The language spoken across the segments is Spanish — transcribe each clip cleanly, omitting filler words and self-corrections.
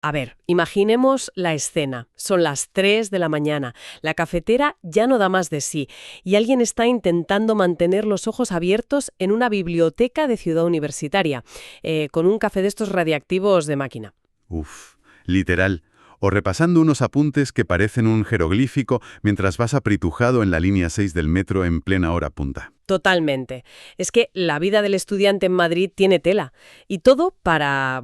A ver, imaginemos la escena. Son las 3 de la mañana. La cafetera ya no da más de sí y alguien está intentando mantener los ojos abiertos en una biblioteca de Ciudad Universitaria, con un café de estos radiactivos de máquina. Uf, literal. O repasando unos apuntes que parecen un jeroglífico mientras vas apritujado en la línea 6 del metro en plena hora punta. Totalmente. Es que la vida del estudiante en Madrid tiene tela. Y todo para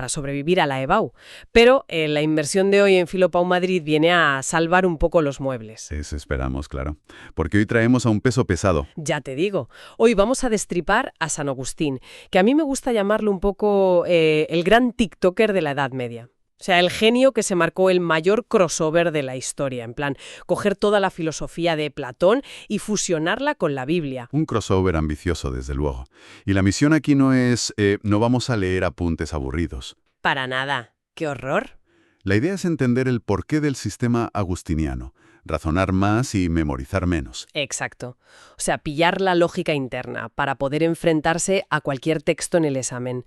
sobrevivir a la EBAU. Pero la inversión de hoy en Filopau Madrid viene a salvar un poco los muebles. Eso esperamos, claro. Porque hoy traemos a un peso pesado. Ya te digo, hoy vamos a destripar a San Agustín, que a mí me gusta llamarlo un poco el gran TikToker de la Edad Media. O sea, el genio que se marcó el mayor crossover de la historia, en plan, coger toda la filosofía de Platón y fusionarla con la Biblia. Un crossover ambicioso, desde luego. Y la misión aquí no es, no vamos a leer apuntes aburridos. Para nada. ¡Qué horror! La idea es entender el porqué del sistema agustiniano, razonar más y memorizar menos. Exacto. O sea, pillar la lógica interna para poder enfrentarse a cualquier texto en el examen.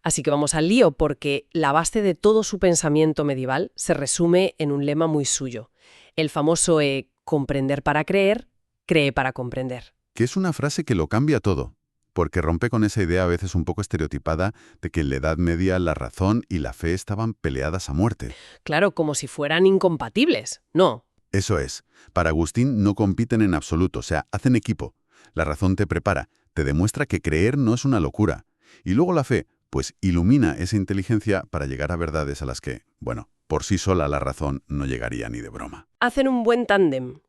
Así que vamos al lío, porque la base de todo su pensamiento medieval se resume en un lema muy suyo. El famoso comprender para creer, cree para comprender. Que es una frase que lo cambia todo, porque rompe con esa idea a veces un poco estereotipada de que en la Edad Media la razón y la fe estaban peleadas a muerte. Claro, como si fueran incompatibles. No. Eso es. Para Agustín no compiten en absoluto, o sea, hacen equipo. La razón te prepara, te demuestra que creer no es una locura. Y luego la fe, pues ilumina esa inteligencia para llegar a verdades a las que, bueno, por sí sola la razón no llegaría ni de broma. Hacen un buen tándem.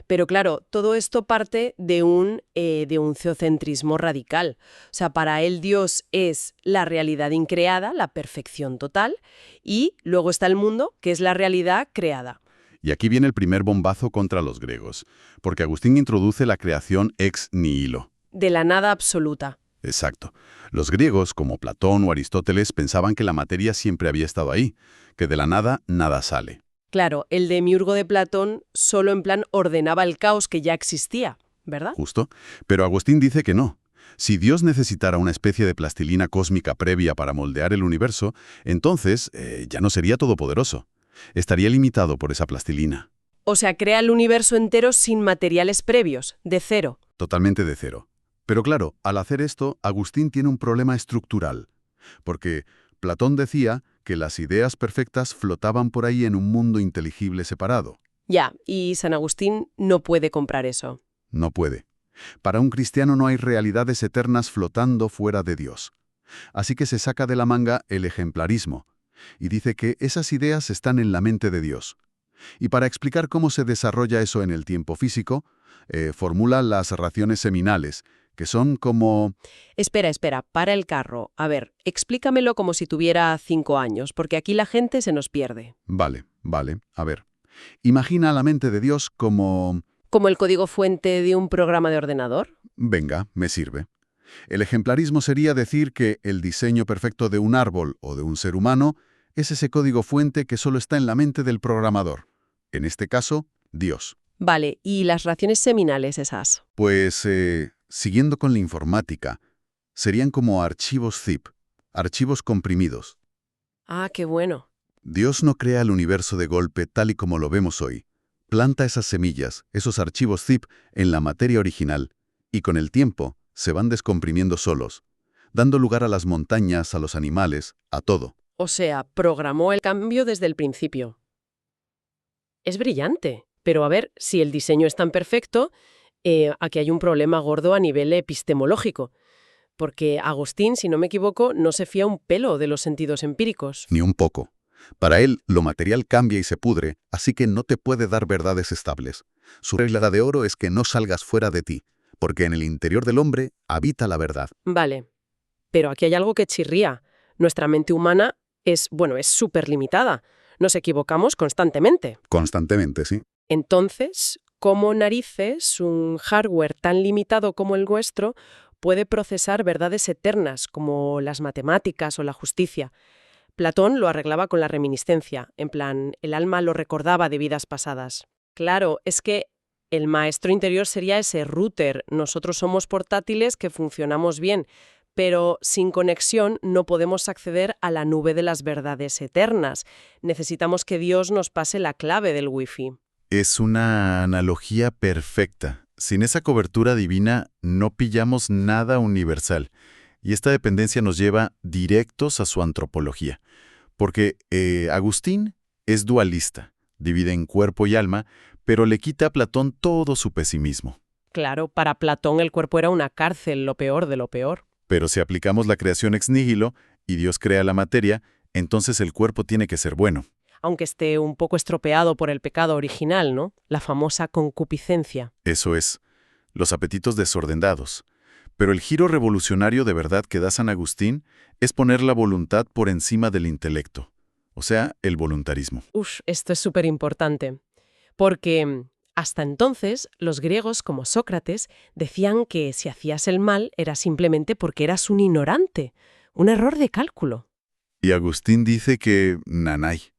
Pero claro, todo esto parte de un teocentrismo radical. O sea, para él Dios es la realidad increada, la perfección total, y luego está el mundo, que es la realidad creada. Y aquí viene el primer bombazo contra los griegos, porque Agustín introduce la creación ex nihilo. De la nada absoluta. Exacto. Los griegos, como Platón o Aristóteles, pensaban que la materia siempre había estado ahí, que de la nada, nada sale. Claro, el demiurgo de Platón solo en plan ordenaba el caos que ya existía, ¿verdad? Justo. Pero Agustín dice que no. Si Dios necesitara una especie de plastilina cósmica previa para moldear el universo, entonces ya no sería todopoderoso. Estaría limitado por esa plastilina. O sea, crea el universo entero sin materiales previos, de cero. Totalmente de cero. Pero claro, al hacer esto, Agustín tiene un problema estructural. Porque Platón decía que las ideas perfectas flotaban por ahí en un mundo inteligible separado. Ya, y San Agustín no puede comprar eso. No puede. Para un cristiano no hay realidades eternas flotando fuera de Dios. Así que se saca de la manga el ejemplarismo y dice que esas ideas están en la mente de Dios. Y para explicar cómo se desarrolla eso en el tiempo físico, formula las raciones seminales, que son como... Espera, para el carro. A ver, explícamelo como si tuviera 5 años, porque aquí la gente se nos pierde. Vale, a ver. Imagina la mente de Dios como... ¿Como el código fuente de un programa de ordenador? Venga, me sirve. El ejemplarismo sería decir que el diseño perfecto de un árbol o de un ser humano es ese código fuente que solo está en la mente del programador. En este caso, Dios. Vale, ¿y las raciones seminales esas? Pues, siguiendo con la informática, serían como archivos zip, archivos comprimidos. Ah, qué bueno. Dios no crea el universo de golpe tal y como lo vemos hoy. Planta esas semillas, esos archivos zip, en la materia original, y con el tiempo se van descomprimiendo solos, dando lugar a las montañas, a los animales, a todo. O sea, programó el cambio desde el principio. Es brillante. Pero a ver, si el diseño es tan perfecto, aquí hay un problema gordo a nivel epistemológico. Porque Agustín, si no me equivoco, no se fía un pelo de los sentidos empíricos. Ni un poco. Para él, lo material cambia y se pudre, así que no te puede dar verdades estables. Su regla de oro es que no salgas fuera de ti, porque en el interior del hombre habita la verdad. Vale, pero aquí hay algo que chirría. Nuestra mente humana es súper limitada. Nos equivocamos constantemente. Constantemente, sí. Entonces, ¿cómo narices un hardware tan limitado como el nuestro puede procesar verdades eternas como las matemáticas o la justicia? Platón lo arreglaba con la reminiscencia, en plan, el alma lo recordaba de vidas pasadas. Claro, es que el maestro interior sería ese router, nosotros somos portátiles que funcionamos bien, pero sin conexión no podemos acceder a la nube de las verdades eternas. Necesitamos que Dios nos pase la clave del Wi-Fi. Es una analogía perfecta. Sin esa cobertura divina no pillamos nada universal. Y esta dependencia nos lleva directos a su antropología. Porque Agustín es dualista, divide en cuerpo y alma, pero le quita a Platón todo su pesimismo. Claro, para Platón el cuerpo era una cárcel, lo peor de lo peor. Pero si aplicamos la creación ex nihilo y Dios crea la materia, entonces el cuerpo tiene que ser bueno. Aunque esté un poco estropeado por el pecado original, ¿no? La famosa concupiscencia. Eso es, los apetitos desordenados. Pero el giro revolucionario de verdad que da San Agustín es poner la voluntad por encima del intelecto, o sea, el voluntarismo. Esto es súper importante, porque hasta entonces los griegos, como Sócrates, decían que si hacías el mal era simplemente porque eras un ignorante, un error de cálculo. Y Agustín dice que nanay,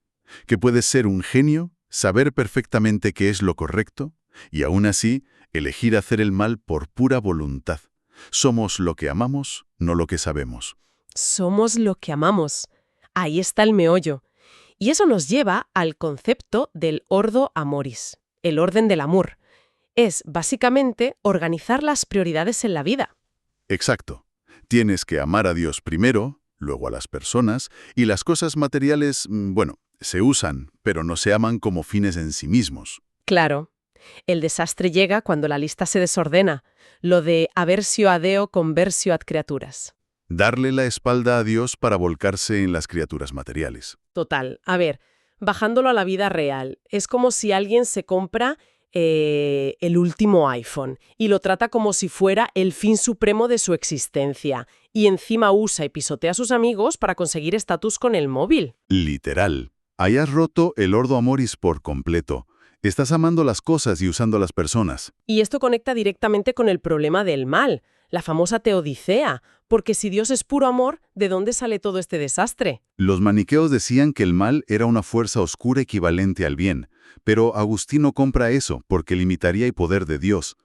que puedes ser un genio, saber perfectamente qué es lo correcto, y aún así elegir hacer el mal por pura voluntad. Somos lo que amamos, no lo que sabemos. Somos lo que amamos. Ahí está el meollo. Y eso nos lleva al concepto del ordo amoris, el orden del amor. Es, básicamente, organizar las prioridades en la vida. Exacto. Tienes que amar a Dios primero, luego a las personas, y las cosas materiales, se usan, pero no se aman como fines en sí mismos. Claro. El desastre llega cuando la lista se desordena, lo de aversio a Deo conversio ad creaturas. Darle la espalda a Dios para volcarse en las criaturas materiales. Total. A ver, bajándolo a la vida real, es como si alguien se compra el último iPhone y lo trata como si fuera el fin supremo de su existencia, y encima usa y pisotea a sus amigos para conseguir estatus con el móvil. Literal. Hayas roto el ordo amoris por completo. Estás amando las cosas y usando las personas. Y esto conecta directamente con el problema del mal, la famosa teodicea, porque si Dios es puro amor, ¿de dónde sale todo este desastre? Los maniqueos decían que el mal era una fuerza oscura equivalente al bien, pero Agustín no compra eso porque limitaría el poder de Dios.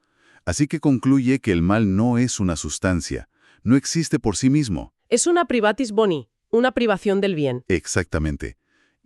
Así que concluye que el mal no es una sustancia, no existe por sí mismo. Es una privatis boni, una privación del bien. Exactamente.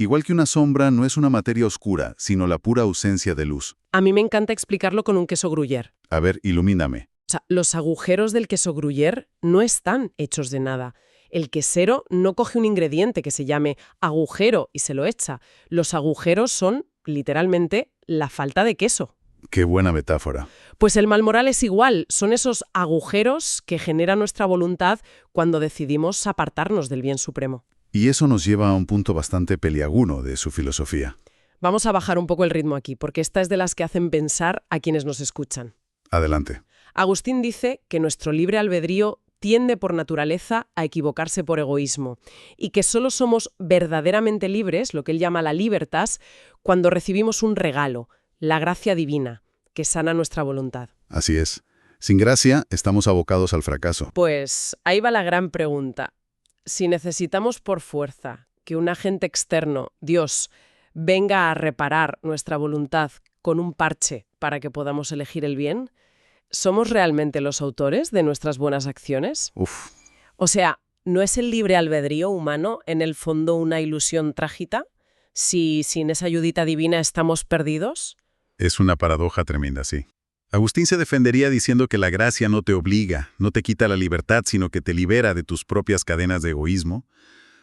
Igual que una sombra no es una materia oscura, sino la pura ausencia de luz. A mí me encanta explicarlo con un queso gruyère. A ver, ilumíname. O sea, los agujeros del queso gruyère no están hechos de nada. El quesero no coge un ingrediente que se llame agujero y se lo echa. Los agujeros son, literalmente, la falta de queso. Qué buena metáfora. Pues el mal moral es igual. Son esos agujeros que genera nuestra voluntad cuando decidimos apartarnos del bien supremo. Y eso nos lleva a un punto bastante peliagudo de su filosofía. Vamos a bajar un poco el ritmo aquí, porque esta es de las que hacen pensar a quienes nos escuchan. Adelante. Agustín dice que nuestro libre albedrío tiende por naturaleza a equivocarse por egoísmo y que solo somos verdaderamente libres, lo que él llama la libertas, cuando recibimos un regalo, la gracia divina, que sana nuestra voluntad. Así es. Sin gracia, estamos abocados al fracaso. Pues ahí va la gran pregunta. Si necesitamos por fuerza que un agente externo, Dios, venga a reparar nuestra voluntad con un parche para que podamos elegir el bien, ¿somos realmente los autores de nuestras buenas acciones? Uf. O sea, ¿no es el libre albedrío humano en el fondo una ilusión trágica? Si sin esa ayudita divina estamos perdidos. Es una paradoja tremenda, sí. Agustín se defendería diciendo que la gracia no te obliga, no te quita la libertad, sino que te libera de tus propias cadenas de egoísmo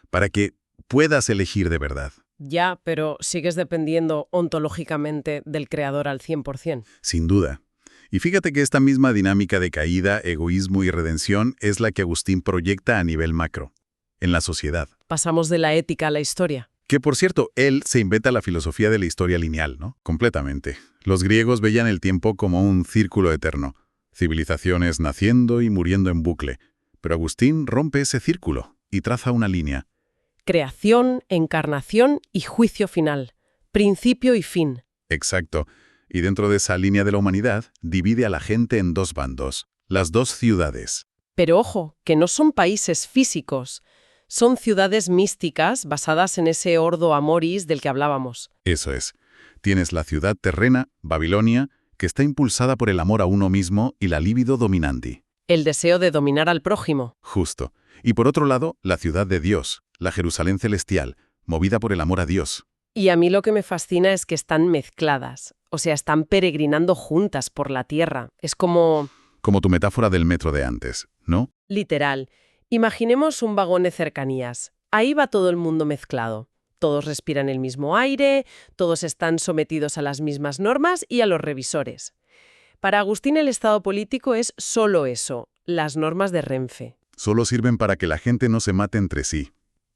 para que puedas elegir de verdad. Ya, pero sigues dependiendo ontológicamente del Creador al 100%. Sin duda. Y fíjate que esta misma dinámica de caída, egoísmo y redención es la que Agustín proyecta a nivel macro, en la sociedad. Pasamos de la ética a la historia. Que, por cierto, él se inventa la filosofía de la historia lineal, ¿no? Completamente. Los griegos veían el tiempo como un círculo eterno, civilizaciones naciendo y muriendo en bucle. Pero Agustín rompe ese círculo y traza una línea. Creación, encarnación y juicio final. Principio y fin. Exacto. Y dentro de esa línea de la humanidad, divide a la gente en dos bandos, las dos ciudades. Pero ojo, que no son países físicos. Son ciudades místicas basadas en ese ordo amoris del que hablábamos. Eso es. Tienes la ciudad terrena, Babilonia, que está impulsada por el amor a uno mismo y la libido dominandi. el deseo de dominar al prójimo. Justo. Y por otro lado, la ciudad de Dios, la Jerusalén celestial, movida por el amor a Dios. Y a mí lo que me fascina es que están mezcladas, o sea, están peregrinando juntas por la tierra. Es como... Como tu metáfora del metro de antes, ¿no? literal. Imaginemos un vagón de cercanías. Ahí va todo el mundo mezclado. Todos respiran el mismo aire, todos están sometidos a las mismas normas y a los revisores. Para Agustín el estado político es solo eso, las normas de Renfe. Solo sirven para que la gente no se mate entre sí,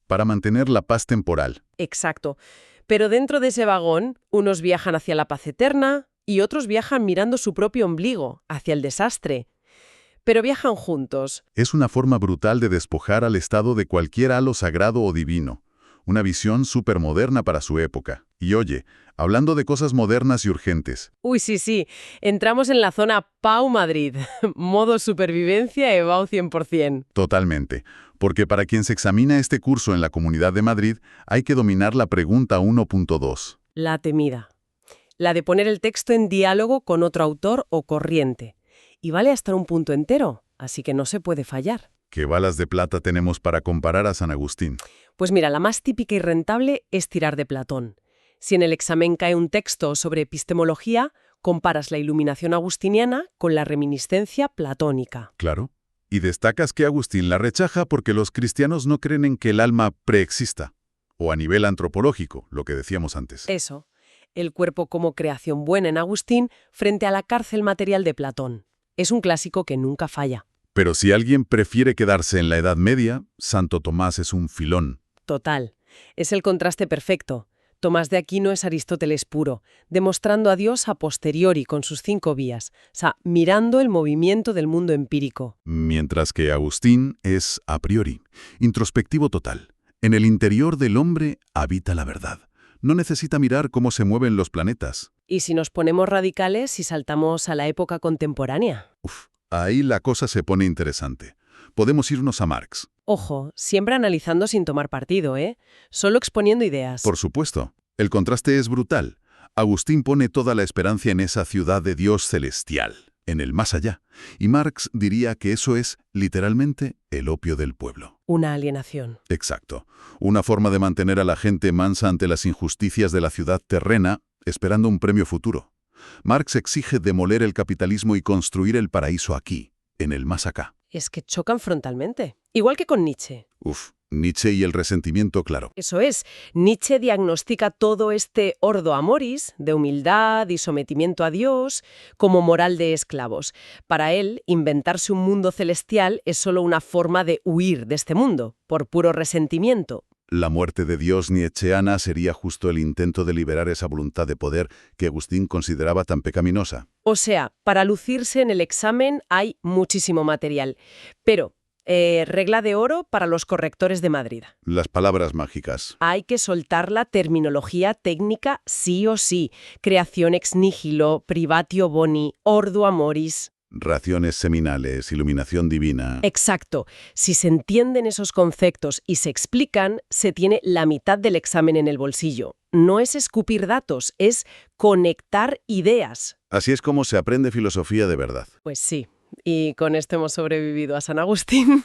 para mantener la paz temporal. Exacto. Pero dentro de ese vagón, unos viajan hacia la paz eterna y otros viajan mirando su propio ombligo, hacia el desastre. Pero viajan juntos. Es una forma brutal de despojar al Estado de cualquier halo sagrado o divino. Una visión supermoderna para su época. Y oye, hablando de cosas modernas y urgentes. Uy, sí. Entramos en la zona Pau Madrid. Modo supervivencia EBAU 100%. Totalmente. Porque para quien se examina este curso en la Comunidad de Madrid, hay que dominar la pregunta 1.2. La temida. La de poner el texto en diálogo con otro autor o corriente. Y vale hasta un punto entero, así que no se puede fallar. ¿Qué balas de plata tenemos para comparar a San Agustín? Pues mira, la más típica y rentable es tirar de Platón. Si en el examen cae un texto sobre epistemología, comparas la iluminación agustiniana con la reminiscencia platónica. Claro. Y destacas que Agustín la rechaza porque los cristianos no creen en que el alma preexista. O a nivel antropológico, lo que decíamos antes. Eso, el cuerpo como creación buena en Agustín frente a la cárcel material de Platón. Es un clásico que nunca falla. Pero si alguien prefiere quedarse en la Edad Media, Santo Tomás es un filón. Total. Es el contraste perfecto. Tomás de Aquino es Aristóteles puro, demostrando a Dios a posteriori con sus 5 vías, o sea, mirando el movimiento del mundo empírico. Mientras que Agustín es a priori, introspectivo total. En el interior del hombre habita la verdad. No necesita mirar cómo se mueven los planetas. Y si nos ponemos radicales y saltamos a la época contemporánea. Ahí la cosa se pone interesante. Podemos irnos a Marx. Ojo, siempre analizando sin tomar partido, ¿eh? Solo exponiendo ideas. Por supuesto. El contraste es brutal. Agustín pone toda la esperanza en esa ciudad de Dios celestial, en el más allá. Y Marx diría que eso es, literalmente, el opio del pueblo. Una alienación. Exacto. Una forma de mantener a la gente mansa ante las injusticias de la ciudad terrena, esperando un premio futuro. Marx exige demoler el capitalismo y construir el paraíso aquí, en el más acá. Es que chocan frontalmente. Igual que con Nietzsche. Nietzsche y el resentimiento, claro. Eso es. Nietzsche diagnostica todo este ordo amoris, de humildad y sometimiento a Dios, como moral de esclavos. Para él, inventarse un mundo celestial es solo una forma de huir de este mundo, por puro resentimiento. La muerte de Dios nietzscheana sería justo el intento de liberar esa voluntad de poder que Agustín consideraba tan pecaminosa. O sea, para lucirse en el examen hay muchísimo material. Pero, regla de oro para los correctores de Madrid. Las palabras mágicas. Hay que soltar la terminología técnica sí o sí. Creación ex nihilo, privatio boni, ordo amoris. Raciones seminales, iluminación divina. Exacto. Si se entienden esos conceptos y se explican, se tiene la mitad del examen en el bolsillo. No es escupir datos, es conectar ideas. Así es como se aprende filosofía de verdad. Pues sí. Y con esto hemos sobrevivido a San Agustín.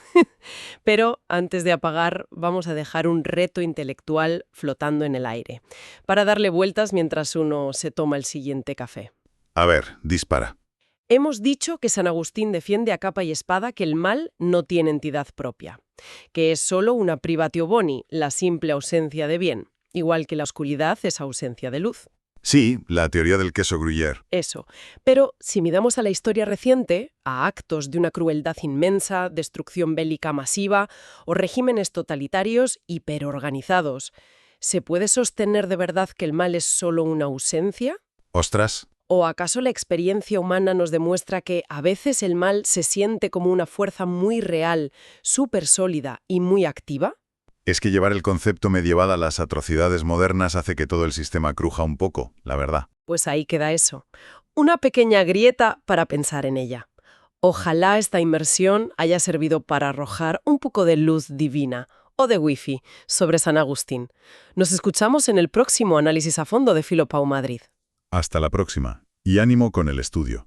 Pero antes de apagar, vamos a dejar un reto intelectual flotando en el aire, para darle vueltas mientras uno se toma el siguiente café. A ver, dispara. Hemos dicho que San Agustín defiende a capa y espada que el mal no tiene entidad propia, que es solo una privatio boni, la simple ausencia de bien, igual que la oscuridad es ausencia de luz. Sí, la teoría del queso Gruyère. Eso. Pero si miramos a la historia reciente, a actos de una crueldad inmensa, destrucción bélica masiva o regímenes totalitarios hiperorganizados, ¿se puede sostener de verdad que el mal es solo una ausencia? ¡Ostras! ¿O acaso la experiencia humana nos demuestra que a veces el mal se siente como una fuerza muy real, súper sólida y muy activa? Es que llevar el concepto medieval a las atrocidades modernas hace que todo el sistema cruja un poco, la verdad. Pues ahí queda eso. Una pequeña grieta para pensar en ella. Ojalá esta inmersión haya servido para arrojar un poco de luz divina o de wifi sobre San Agustín. Nos escuchamos en el próximo análisis a fondo de Filo Pau Madrid. Hasta la próxima. Y ánimo con el estudio.